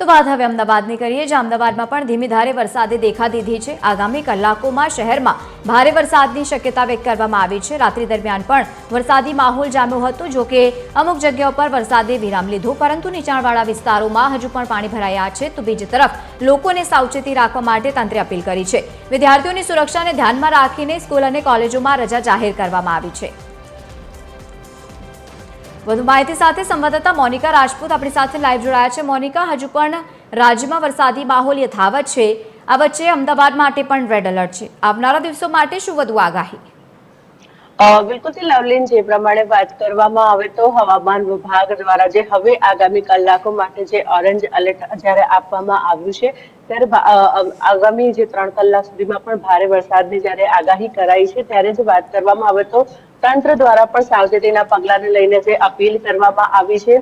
તો વાત હવે અમદાવાદની કરીએ, જ્યાં અમદાવાદમાં પણ ધીમી ધારે વરસાદે દેખા દીધી છે। આગામી કલાકોમાં શહેરમાં ભારે વરસાદની શક્યતા વ્યક્ત કરવામાં આવી છે। રાત્રિ દરમિયાન પણ વરસાદી માહોલ જામ્યો હતો। જો કે અમુક જગ્યાઓ પર વરસાદે વિરામ લીધો, પરંતુ નીચાણવાળા વિસ્તારોમાં હજુ પણ પાણી ભરાયા છે। તો બીજી તરફ લોકોને સાવચેતી રાખવા માટે તંત્રે અપીલ કરી છે। વિદ્યાર્થીઓની સુરક્ષાને ધ્યાનમાં રાખીને સ્કૂલ અને કોલેજોમાં રજા જાહેર કરવામાં આવી છે। વધુ માહિતી સાથે સંવાદદાતા મોનિકા રાજપૂત આપણી સાથે લાઈવ જોડાયા છે। મોનિકા, હજુ પણ રાજ્યમાં વરસાદી માહોલ યથાવત છે। આ વચ્ચે અમદાવાદ માટે પણ રેડ એલર્ટ છે। આવનારા દિવસો માટે શું વધુ આગાહી? બિલકુલ લવલીન, જે પ્રમાણે વાત કરવામાં આવે તો હવામાન વિભાગ દ્વારા જે હવે આગામી કલાકો માટે જે ઓરેન્જ એલર્ટ જ્યારે આપવામાં આવ્યું છે, ત્યારે આગામી જે 3 કલાક સુધીમાં પણ ભારે વરસાદની જ્યારે આગાહી કરાઈ છે, ત્યારે જ વાત કરવામાં આવે તો તંત્ર દ્વારા પણ સાવચેતીના પગલાને લઈને જે અપીલ કરવામાં આવી છે।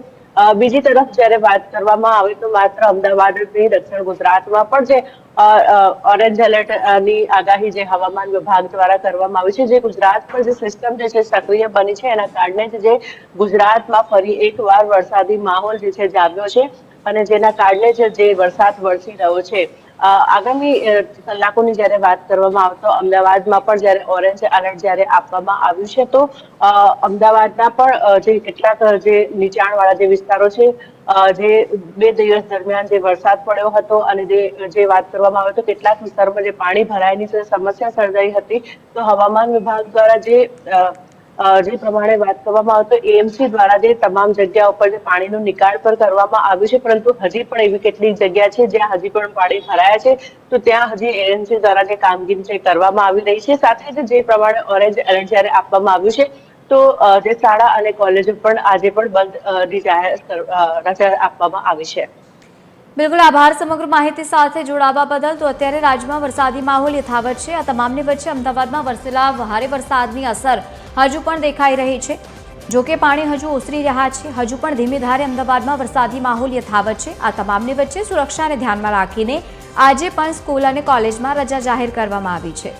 બીજી તરફ જ્યારે વાત કરવામાં આવે તો માત્ર અમદાવાદ જ નહીં, દક્ષિણ ગુજરાતમાં પણ જે ઓરેન્જ એલર્ટ ની આગાહી જે હવામાન વિભાગ દ્વારા કરવામાં આવી છે, જે ગુજરાત પર જે સિસ્ટમ જે છે સક્રિય બની છે, એના કારણે જે ગુજરાતમાં ફરી એકવાર વરસાદી માહોલ જે છે જામ્યો છે, અને જેના કારણે જે વરસાદ વરસી રહ્યો છે। આગામી કલાકોની જ્યારે વાત કરવામાં આવે તો અમદાવાદમાં પણ જ્યારે ઓરેન્જ એલર્ટ જ્યારે આપવામાં આવ્યું છે, તો અમદાવાદના પણ જે કેટલાક જે નીચાણવાળા જે વિસ્તારો છે, જે 2 દિવસ દરમિયાન જે વરસાદ પડ્યો હતો અને જે વાત કરવામાં આવે તો કેટલાક વિસ્તારોમાં જે પાણી ભરાયની જે સમસ્યા સર્જાઈ હતી, તો હવામાન વિભાગ દ્વારા જે પ્રમાણે વાત કરવામાં આવે તો એએમસી દ્વારા જે તમામ જગ્યાઓ પર જે પાણીનો નિકાલ પર કરવામાં આવ્યું છે, પરંતુ હજી પણ એવી કેટલીક જગ્યા છે જ્યાં હજી પણ પાણી ભરાયા છે, તો ત્યાં હજી એએમસી દ્વારા જે કામગીરી છે કરવામાં આવી રહી છે। સાથે જ જે પ્રમાણે ઓરેન્જ એલર્ટ જ્યારે આપવામાં આવ્યું છે, તો જે શાળા અને કોલેજો પણ આજે પણ બંધની જાહેર રજા આપવામાં આવી છે। બિલકુલ, આભાર સમગ્ર માહિતી સાથે જોડાવા બદલ। તો અત્યારે રાજ્યમાં વરસાદી માહોલ યથાવત છે। આ તમામની વચ્ચે અમદાવાદમાં વરસેલા ભારે વરસાદની અસર હજુ પણ દેખાઈ રહી છે। જો કે પાણી હજુ ઓસરી રહ્યા છે, હજુ પણ ધીમી ધારે અમદાવાદમાં વરસાદી માહોલ યથાવત છે। આ તમામની વચ્ચે સુરક્ષાને ધ્યાનમાં રાખીને આજે પણ સ્કૂલ અને કોલેજમાં રજા જાહેર કરવામાં આવી છે।